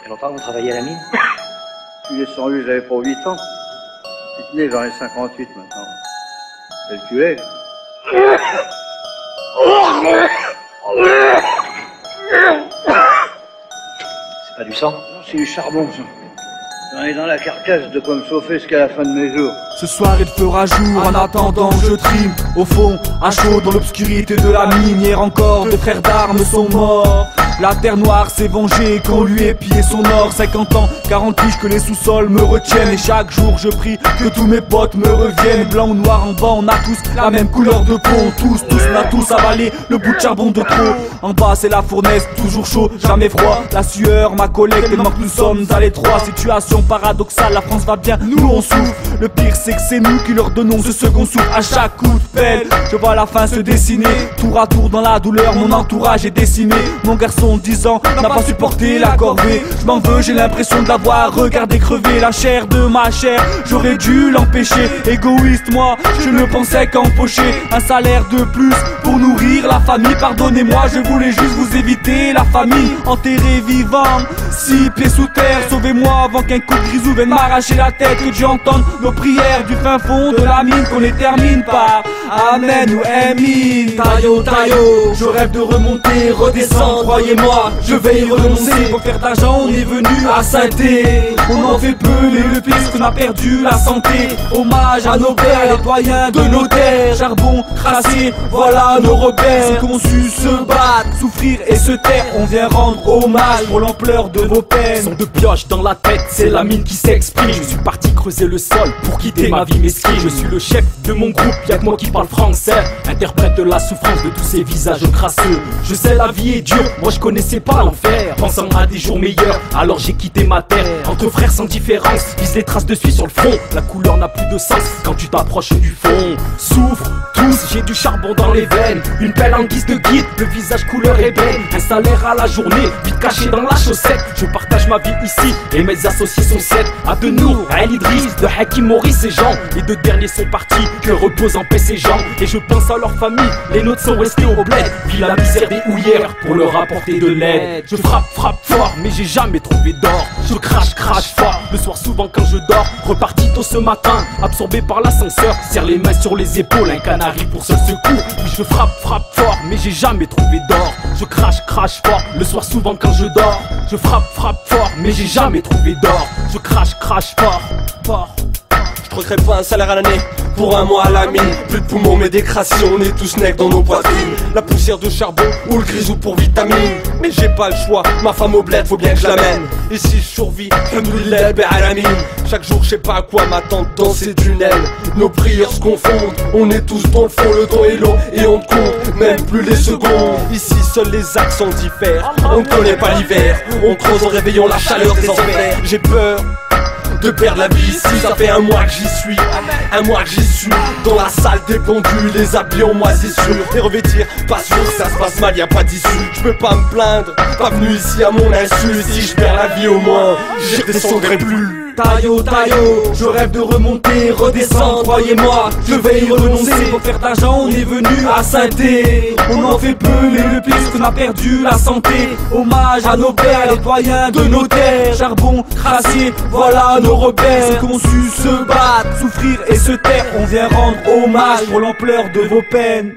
fait longtemps que vous travaillez à la mine? Je suis descendu, j'avais pas 8 ans. Je suis né, j'en ai 58 maintenant. C'est le tuer. C'est pas du sang? Non, c'est du charbon, ça. J'en ai dans la carcasse de quoi me chauffer jusqu'à la fin de mes jours. Ce soir il fera jour, en attendant je trime. Au fond, à chaud dans l'obscurité de la mine. Hier encore, deux frères d'armes sont morts. La terre noire s'est vengée quand lui ait pillé son or. 50 ans, 40 piges que les sous-sols me retiennent. Et chaque jour je prie que tous mes potes me reviennent. Blanc ou noir en bas, on a tous la même couleur de peau. On a tous avalé le bout de charbon de trop. En bas c'est la fournaise, toujours chaud, jamais froid. La sueur, ma collègue, tellement que nous sommes à l'étroit. Situation paradoxale, la France va bien, nous on souffre. Le pire c'est que c'est nous qui leur donnons ce second souffle à chaque coup de pelle. Je vois la fin se dessiner, tour à tour dans la douleur, mon entourage est décimé. Mon garçon 10 ans n'a pas supporté la corvée. Je m'en veux, j'ai l'impression de l'avoir regardé crever. La chair de ma chair, j'aurais dû l'empêcher. Égoïste moi, je ne pensais qu'empocher un salaire de plus pour nourrir la famille. Pardonnez-moi, je voulais juste vous éviter la famine. Enterré vivant, 6 pieds sous terre. Sauvez-moi avant qu'un coup de grisou vienne m'arracher la tête. Que Dieu entende nos prières du fin fond de la mine, qu'on les termine par Amen ou Amin. Taillot, taillot, je rêve de remonter, redescendre, croyez-moi, je vais y renoncer. Pour faire d'argent, on est venu à Saint-Thé. On en fait peu, mais le pire c'est qu'on a perdu la santé. Hommage à nos pères, les doyens de nos terres. Charbon, crassé, voilà nos repères. Ceux qui ont su se battre, souffrir et se taire. On vient rendre hommage pour l'ampleur de vos peines. Son de pioche dans la tête, c'est la mine qui s'exprime. Je suis parti creuser le sol pour quitter ma vie mesquine. Je suis le chef de mon groupe, y'a que moi qui parle français. Interprète de la souffrance de tous ces visages crasseux. Je sais la vie est dure, moi je connaissais pas l'enfer. Pensant à des jours meilleurs, alors j'ai quitté ma terre. Entre frères sans différence, vise les traces de suie sur le front. La couleur n'a plus de sens quand tu t'approches du fond. Souffre tous, j'ai du charbon dans les veines. Une pelle en guise de guide, le visage couleur ébène. Un salaire à la journée, vite caché dans la chaussette. Je partage ma vie ici et mes associés sont 7. À de nous, à El Idriss, de Hakim Maurice et Jean. Les deux derniers sont partis, que reposent en paix ces gens. Et je pense à leur famille, les nôtres sont restés au bled. Puis la misère des houillères pour leur apporter de l'aide. Je frappe fort, mais j'ai jamais trouvé d'or. Je crache fort, le soir souvent quand je dors. Reparti tôt ce matin, absorbé par l'ascenseur. Serre les mains sur les épaules, un canari pour seul secours. Puis je frappe fort, mais j'ai jamais trouvé d'or. Je crache fort, le soir souvent quand je dors. Je frappe fort, mais j'ai jamais trouvé d'or. Je crache fort. Je troquerai pas un salaire à l'année pour un mois à la mine. Plus de poumons mais des crassions, on est tous nègres dans nos poitrines. La poussière de charbon ou le grisou pour vitamine. Mais j'ai pas le choix, ma femme au bled faut bien que je l'amène. Et si je survis, alhamdoulilah à la mine. Chaque jour je sais pas à quoi m'attendre dans ces tunnels. Nos prières se confondent, on est tous dans le fond. Le temps est long et on ne compte même plus les secondes. Ici seuls les accents diffèrent, on ne connaît pas l'hiver. On creuse en réveillant la chaleur des enfers. J'ai peur de perdre la vie ici, ça fait un mois que j'y suis. Un mois que j'y suis, dans la salle des pendus, les habits en moisissure. Et revêtir, pas sûr que ça se passe mal, y'a pas d'issue. Je peux pas me plaindre, pas venu ici à mon insu. Si je perds la vie au moins, j'y redescendrai plus. Taillot, je rêve de remonter, redescendre, croyez-moi, je vais y renoncer. Pour faire d'argent, on est venu à Saint-Thé. On en fait peu, mais le pire c'est qu'on a perdu la santé. Hommage à nos pères, les doyens de nos terres. Charbon, crassé, voilà nos repères. Ceux qui ont su se battre, souffrir et se taire. On vient rendre hommage pour l'ampleur de vos peines.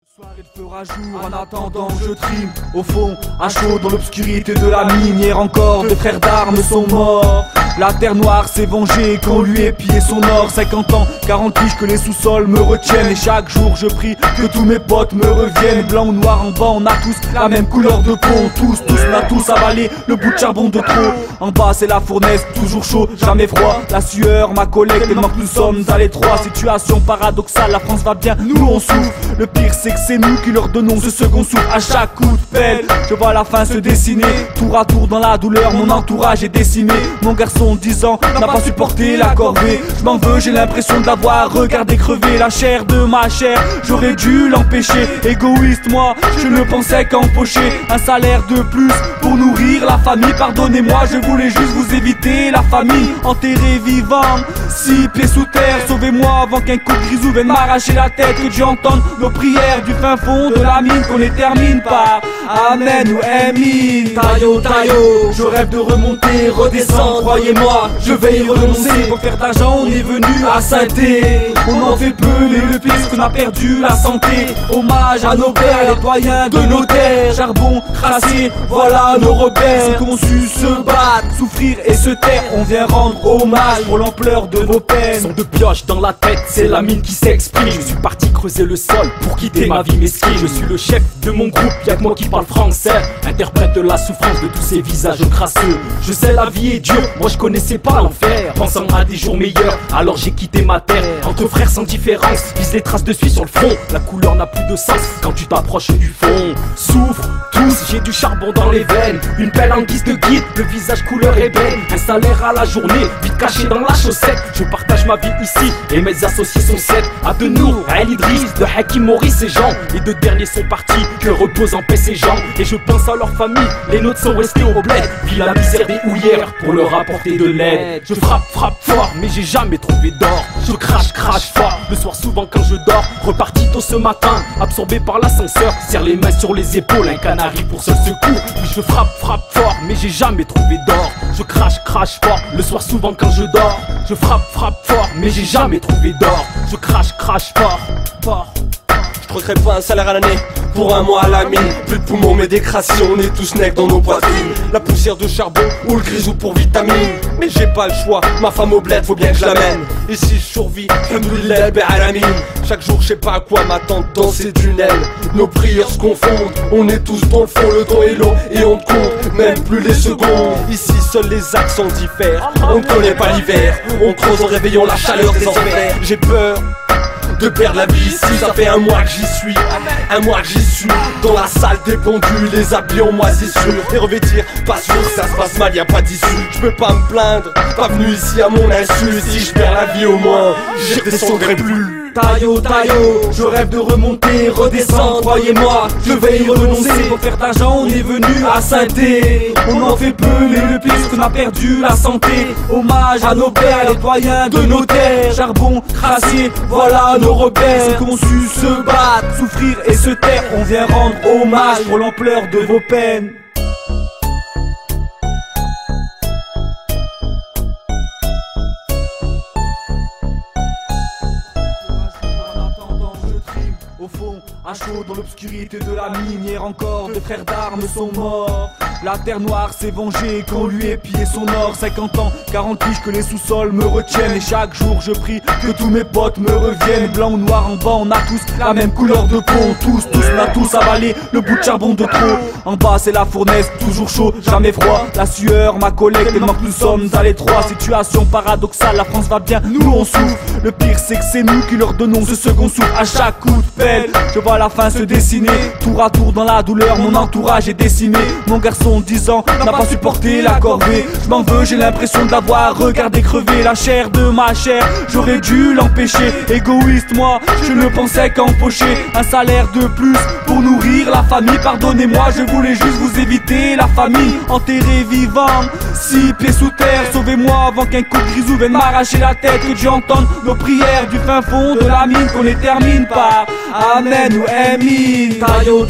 Ce soir il fera jour, en attendant je trime. Au fond, à chaud dans l'obscurité de la mine. Hier encore, deux frères d'armes sont morts. La terre noire s'est vengée quand lui ait pillé son or. 50 ans, 40 piges que les sous-sols me retiennent. Et chaque jour je prie que tous mes potes me reviennent. Blanc ou noir en bas, on a tous la même couleur de peau. On a tous avalé le bout de charbon de trop. En bas c'est la fournaise, toujours chaud, jamais froid. La sueur, ma collègue, tellement que nous sommes à l'étroit. Situation paradoxale, la France va bien, nous on souffre. Le pire c'est que c'est nous qui leur donnons ce second souffle à chaque coup de pelle. Je vois la fin se dessiner, tour à tour dans la douleur, mon entourage est décimé. Mon garçon garçon de 10 ans n'a pas supporté la corvée. Je m'en veux, j'ai l'impression de l'avoir regardé crever. La chair de ma chair, j'aurais dû l'empêcher. Égoïste moi, je ne pensais qu'empocher un salaire de plus pour nourrir la famille. Pardonnez-moi, je voulais juste vous éviter la famille. Enterré vivant, 6 pieds sous terre. Sauvez-moi avant qu'un coup de grisou vienne m'arracher la tête. Que Dieu entende nos prières du fin fond de la mine, qu'on les termine par Amen ou Amin. Tayo, tayo, je rêve de remonter, redescendre. Croyez-moi, je vais y renoncer. Pour faire d'argent, on est venu à Saint-Thé. On en fait peu, mais le pire c'est qu'on a perdu la santé. Hommage à nos pères, les doyens de nos terres. Charbon, crassé, voilà nos repères. Qu'on su se battre, souffrir et se taire. On vient rendre hommage pour l'ampleur de vos peines. Son de pioche dans la tête, c'est la mine qui s'exprime. Je suis parti creuser le sol pour quitter ma vie mesquine. Je suis le chef de mon groupe, y'a que moi qui parle français. Interprète de la souffrance de tous ces visages crasseux. Je sais la vie est dure, moi je connaissais pas l'enfer. Pensant à des jours meilleurs, alors j'ai quitté ma terre. Entre frères sans différence, vise les traces de suie sur le front. La couleur n'a plus de sens quand tu t'approches du fond. Souffre, tous, j'ai du charbon dans les veines. Une pelle en guise de guide, le visage couleur ébène. Un salaire à la journée, vite caché dans la chaussette. Je partage ma vie ici et mes associés sont 7. Abdenour, El Idriss, de Hakim Maurice et Jean. Les deux derniers sont partis, que reposent en paix ces gens. Et je pense à leur famille, les nôtres sont restés au bled. Vis la misère des houillères pour leur apporter de l'aide. Je frappe fort, mais j'ai jamais trouvé d'or. Je crache fort, le soir souvent quand je dors. Reparti tôt ce matin, absorbé par l'ascenseur. Serre les mains sur les épaules, un canari pour seul secours. Oui je frappe fort, mais j'ai jamais trouvé d'or. Je crache fort, le soir souvent quand je dors. Je frappe fort, mais j'ai jamais trouvé d'or. Je crache fort. Je regrette pas un salaire à l'année pour un mois à la mine. Plus de poumons mais des crations, on est tous nec dans nos poitrines. La poussière de charbon ou le grisou pour vitamine. Mais j'ai pas le choix, ma femme au bled faut bien que je l'amène. Et si je survis, alhamdoulilah bi'alamin. Chaque jour je sais pas à quoi m'attendre dans ces tunnels. Nos prières se confondent, on est tous dans le fond. Le temps est long et on ne compte même plus les secondes. Ici seuls les accents diffèrent, on ne connaît pas l'hiver. On creuse en réveillant la chaleur des enfers. J'ai peur de perdre la vie ici, ça fait un mois que j'y suis. Un mois que j'y suis, dans la salle des pendus, les habits en moisissure. Et revêtir, pas sûr que ça se passe mal, y a pas d'issue. Je peux pas me plaindre, pas venu ici à mon insu. Si je perds la vie au moins, j'y redescendrai plus. Tayo, je rêve de remonter, redescendre. Croyez-moi, je vais y renoncer. Pour faire d'argent, on est venu à Saint-Thé. On en fait peu, mais le pire c'est qu'on a perdu la santé. Hommage à nos pères, les doyens de nos terres. Charbon, crassé, voilà nos repères. Qu'on su se battre, souffrir et se taire. On vient rendre hommage pour l'ampleur de vos peines. Au fond, à chaud dans l'obscurité de la mine, hier encore des frères d'armes sont morts. La terre noire s'est vengée quand lui ait pillé son or. 50 ans, 40 piges que les sous-sols me retiennent. Et chaque jour je prie que tous mes potes me reviennent. Blanc ou noir en bas, on a tous la même couleur de peau. Tous, on a tous avalé le bout de charbon de trop. En bas c'est la fournaise, toujours chaud, jamais froid. La sueur, ma collègue, tellement que nous sommes à l'étroit. Situation paradoxale, la France va bien, nous on souffre. Le pire c'est que c'est nous qui leur donnons ce second souffle à chaque coup de pelle. Je vois la fin se dessiner, tour à tour dans la douleur, mon entourage est décimé. Mon garçon de 10 ans n'a pas supporté la corvée. Je m'en veux, j'ai l'impression de l'avoir regardé crever. La chair de ma chair, j'aurais dû l'empêcher. Égoïste moi, je ne pensais qu'empocher un salaire de plus pour nourrir la famille. Pardonnez-moi, je voulais juste vous éviter la famille. Enterré vivant, 6 pieds sous terre. Sauvez-moi avant qu'un coup de grisou vienne m'arracher la tête. Que Dieu entende nos prières du fin fond de la mine, qu'on les termine par Amen ou Amin. Tayo,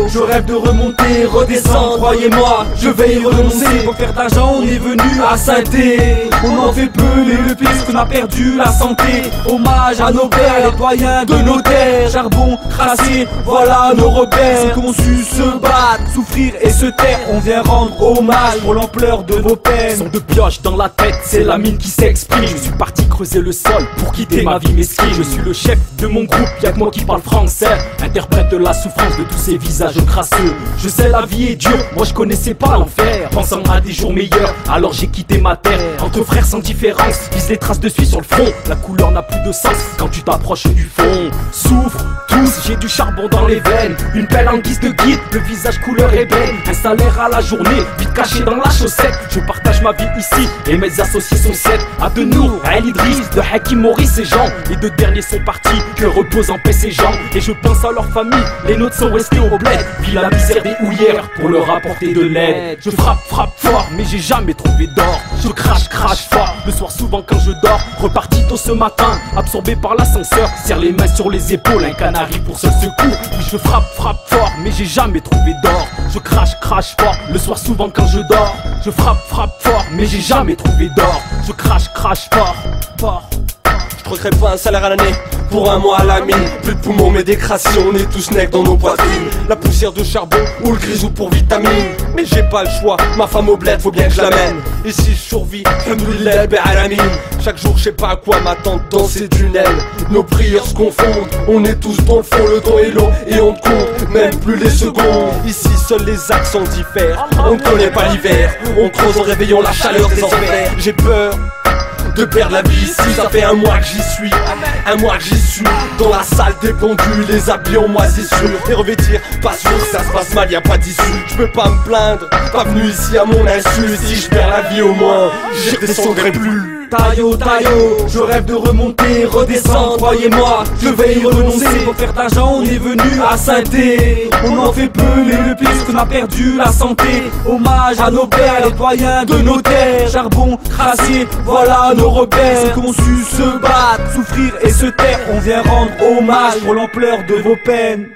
je rêve de remonter, redescendre. Croyez-moi, je vais y renoncer. Pour faire d'argent, on est venu à Saint-Thé. On en fait peu, mais le pire c'est qu'on a perdu la santé. Hommage à nos pères, les doyens de nos terres. Charbon, crassé, voilà nos repères. Qu'on su se battre, souffrir et se taire. On vient rendre hommage pour l'ampleur de vos peines. Son de pioche dans la tête, c'est la mine qui s'exprime. Je suis parti creuser le sol pour quitter ma vie mesquine. Je suis le chef de mon groupe, y'a que moi qui parle français. Interprète de la souffrance de tous ces visages crasseux. Je sais la vie est dure, moi je connaissais pas l'enfer. Pensant à des jours meilleurs, alors j'ai quitté ma terre. Entre frères sans différence, vise les traces de suie sur le front. La couleur n'a plus de sens quand tu t'approches du fond. Souffre, tous, j'ai du charbon dans les veines. Une pelle en guise de guide, le visage couleur ébène. Un salaire à la journée, vite caché dans la chaussette. Je partage partage ma vie ici et mes associés sont 7. Adenour, El Idriss, de Hakim Maurice et Jean. Les 2 derniers sont partis, que reposent en paix ces gens. Et je pense à leur famille, les nôtres sont restés au bled. Puis la misère des houillères pour leur apporter de l'aide. Je frappe fort, mais j'ai jamais trouvé d'or. Je crache fort, le soir souvent quand je dors. Reparti tôt ce matin, absorbé par l'ascenseur. Serre les mains sur les épaules, un canari pour seul secours. Puis je frappe fort, mais j'ai jamais trouvé d'or. Je crache fort, le soir souvent quand je dors. Je frappe fort, mais j'ai jamais trouvé d'or. Je crache fort. Je croquerai pas un salaire à l'année pour un mois à la mine. Plus de poumons mais des crations, on est tous nègres dans nos poitrines. La poussière de charbon ou le grisou pour vitamine. Mais j'ai pas le choix, ma femme au bled faut bien que je l'amène. Et si je survis, alhamdoulilah à la mine. Chaque jour je sais pas à quoi m'attendre dans ces tunnels. Nos prières se confondent, on est tous dans le fond. Le temps est long et on ne compte même plus les secondes. Ici seuls les accents diffèrent, on ne connaît pas l'hiver. On creuse en réveillant la chaleur des enfers. J'ai peur de perdre la vie ici, ça fait un mois que j'y suis. Un mois que j'y suis, dans la salle des pendus, les habits en moisissure. Et revêtir, pas sûr que ça se passe mal, y'a pas d'issue. Je peux pas me plaindre, pas venu ici à mon insu. Si je perds la vie au moins, j'y redescendrai plus. Taillot, je rêve de remonter, redescendre, croyez-moi, je vais y renoncer. Pour faire d'argent, on est venu à Saint-Thé. On en fait peu, mais le pire c'est qu'on a perdu la santé. Hommage à nos pères, les doyens de nos terres. Charbon, crassier, voilà nos repères. Qu'on su se battre, souffrir et se taire. On vient rendre hommage pour l'ampleur de vos peines.